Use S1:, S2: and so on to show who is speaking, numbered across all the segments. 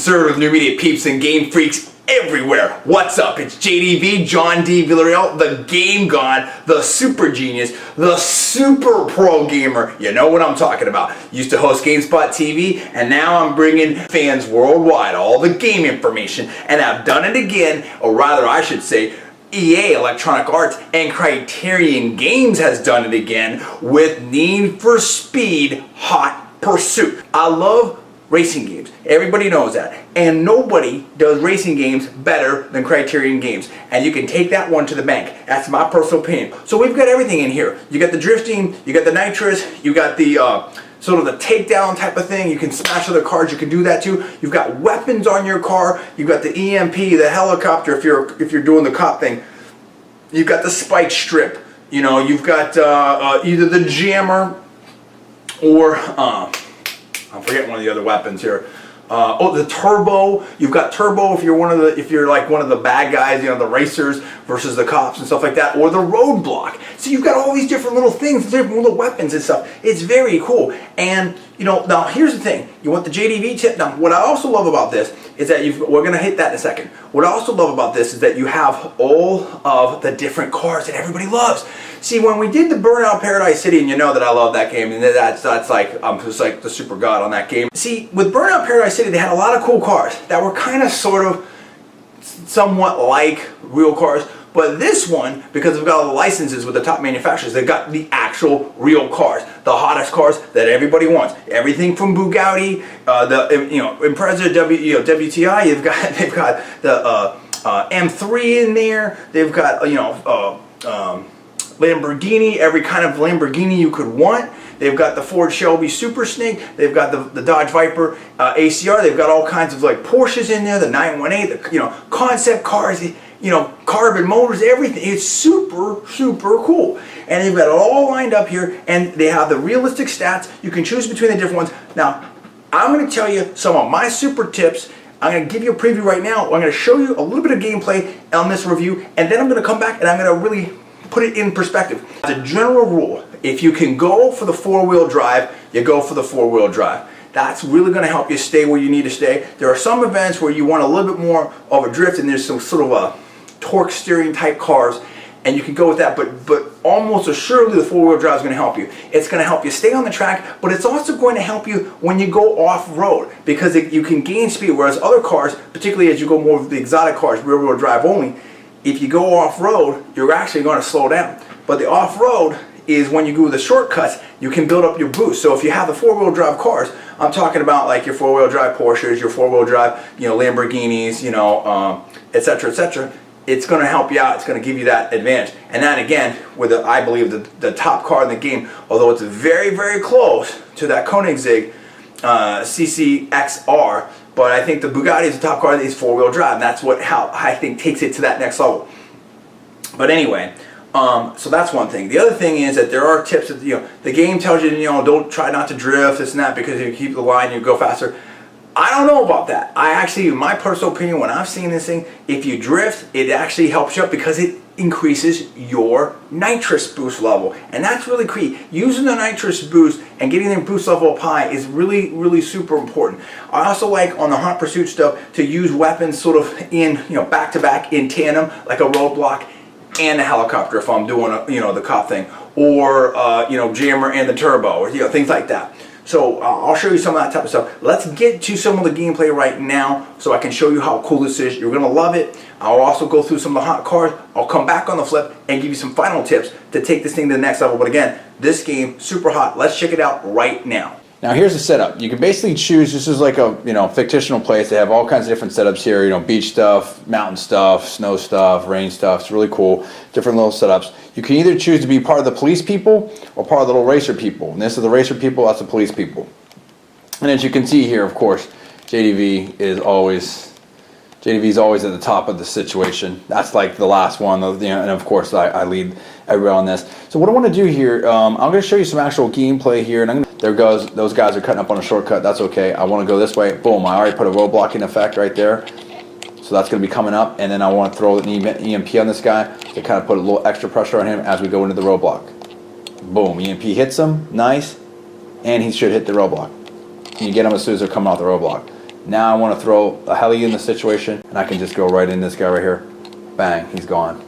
S1: conservative new media peeps and game freaks everywhere. What's up? It's JDV, John D. Villarreal, the game god, the super genius, the super pro gamer. You know what I'm talking about. Used to host GameSpot TV, and now I'm bringing fans worldwide all the game information, and I've done it again, or rather I should say, EA, Electronic Arts, and Criterion Games has done it again with Need for Speed Hot Pursuit. I love racing games. Everybody knows that. And nobody does racing games better than Criterion Games. And you can take that one to the bank. That's my personal opinion. So we've got everything in here. You got the drifting, you got the nitrous, you got the sort of the takedown type of thing. You can smash other cars, you can do that too. You've got weapons on your car, you've got the EMP, the helicopter if you're doing the cop thing. You've got the spike strip. You know, you've got either the jammer or I'm forgetting one of the other weapons here. Oh, the turbo. You've got turbo if you're like one of the bad guys, you know, the racers versus the cops and stuff like that, or the roadblock. So you've got all these different little things, different little weapons and stuff. It's very cool. And you know, now here's the thing. You want the JDV tip. Now, what I also love about this is that we're gonna hit that in a second. What I also love about this is that you have all of the different cars that everybody loves. See, when we did the Burnout Paradise City, and you know that I love that game, and that's like I'm just like the super god on that game. See, with Burnout Paradise City, they had a lot of cool cars that were kind of sort of somewhat like real cars. But this one, because we've got all the licenses with the top manufacturers, they've got the actual real cars, the hottest cars that everybody wants. Everything from Bugatti, Impreza, WTI. They've got the M3 in there. They've got Lamborghini, every kind of Lamborghini you could want. They've got the Ford Shelby Super Snake. They've got the Dodge Viper ACR. They've got all kinds of like Porsches in there, the 918, the concept cars, carbon motors, everything. It's super, super cool. And they've got it all lined up here, and they have the realistic stats. You can choose between the different ones. Now, I'm going to tell you some of my super tips. I'm going to give you a preview right now. I'm going to show you a little bit of gameplay on this review, and then I'm going to come back and I'm going to really put it in perspective. As a general rule, if you can go for the four-wheel drive, you go for the four-wheel drive. That's really going to help you stay where you need to stay. There are some events where you want a little bit more of a drift, and there's some sort of a torque steering type cars, and you can go with that, but almost assuredly the four-wheel drive is going to help you. It's going to help you stay on the track, but it's also going to help you when you go off-road, because you can gain speed, whereas other cars, particularly as you go more of the exotic cars, rear-wheel drive only, if you go off-road, you're actually going to slow down. But the off-road is when you go the shortcuts, you can build up your boost. So if you have the four-wheel drive cars, I'm talking about like your four-wheel drive Porsches, your four-wheel drive, Lamborghinis, etc., etc. It's going to help you out. It's going to give you that advantage. And that again, with I believe the top car in the game, although it's very, very close to that Koenigsegg CCXR. But I think the Bugatti is the top car that is four-wheel drive, and that's how I think takes it to that next level. But anyway, so that's one thing. The other thing is that there are tips that the game tells you, don't try not to drift, this and that, because if you keep the line, you go faster. I don't know about that. I actually, in my personal opinion, when I've seen this thing, if you drift, it actually helps you up because it increases your nitrous boost level, and that's really key. Using the nitrous boost and getting the boost level up high is really, really super important. I also like on the Hot Pursuit stuff to use weapons sort of in back to back in tandem, like a roadblock and a helicopter if I'm doing the cop thing, or jammer and the turbo, or things like that. So I'll show you some of that type of stuff. Let's get to some of the gameplay right now so I can show you how cool this is. You're going to love it. I'll also go through some of the hot cars. I'll come back on the flip and give you some final tips to take this thing to the next level. But again, this game, super hot. Let's check it out right now.
S2: Now here's the setup. You can basically choose, this is like a fictional place. They have all kinds of different setups here, beach stuff, mountain stuff, snow stuff, rain stuff. It's really cool. Different little setups. You can either choose to be part of the police people or part of the little racer people. And this is the racer people, that's the police people. And as you can see here, of course, JDV is always at the top of the situation. That's like the last one, and of course I lead everyone on this. So what I want to do here, I'm going to show you some actual gameplay here, and there goes, those guys are cutting up on a shortcut. That's okay. I want to go this way. Boom, I already put a roadblocking effect right there. So that's going to be coming up, and then I want to throw an EMP on this guy to kind of put a little extra pressure on him as we go into the roadblock. Boom, EMP hits him, nice, and he should hit the roadblock. And you get them as soon as they're coming off the roadblock. Now I want to throw a heli in the situation, and I can just go right in this guy right here. Bang, he's gone.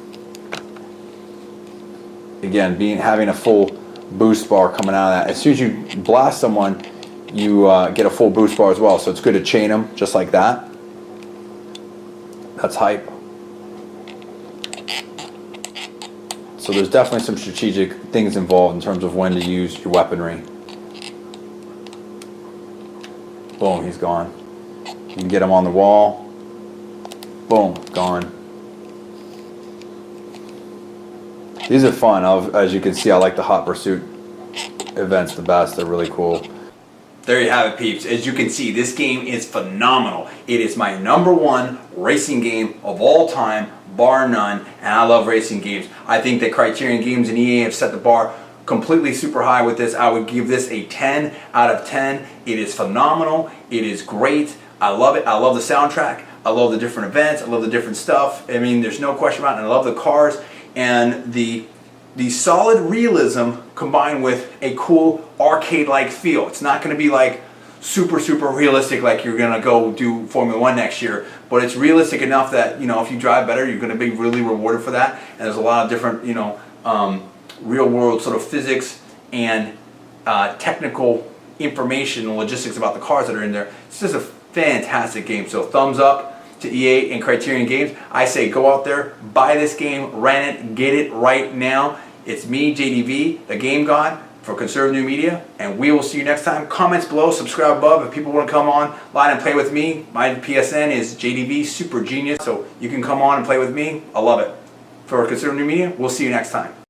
S2: Again, having a full boost bar coming out of that. As soon as you blast someone, you get a full boost bar as well. So it's good to chain them just like that. That's hype. So there's definitely some strategic things involved in terms of when to use your weaponry. Boom, he's gone. You can get him on the wall. Boom, gone. These are fun. As you can see, I like the Hot Pursuit events the best. They're really cool.
S1: There you have it, peeps. As you can see, this game is phenomenal. It is my #1 racing game of all time, bar none, and I love racing games. I think that Criterion Games and EA have set the bar completely super high with this. I would give this a 10 out of 10. It is phenomenal. It is great. I love it. I love the soundtrack. I love the different events. I love the different stuff. I mean, there's no question about it. And I love the cars and the solid realism combined with a cool arcade-like feel. It's not going to be like super realistic like you're going to go do Formula 1 next year, but it's realistic enough that, you know, if you drive better, you're going to be really rewarded for that. And there's a lot of different, you know, real world sort of physics and technical information and logistics about the cars that are in there. It's just a fantastic game. So thumbs up to EA and Criterion Games. I say go out there, buy this game, rent it, get it right now. It's me, JDV, the Game God for Conservative New Media, and we will see you next time. Comments below, subscribe above. If people want to come online and play with me, my PSN is JDV Super Genius, so you can come on and play with me. I love it. For Conservative New Media, we'll see you next time.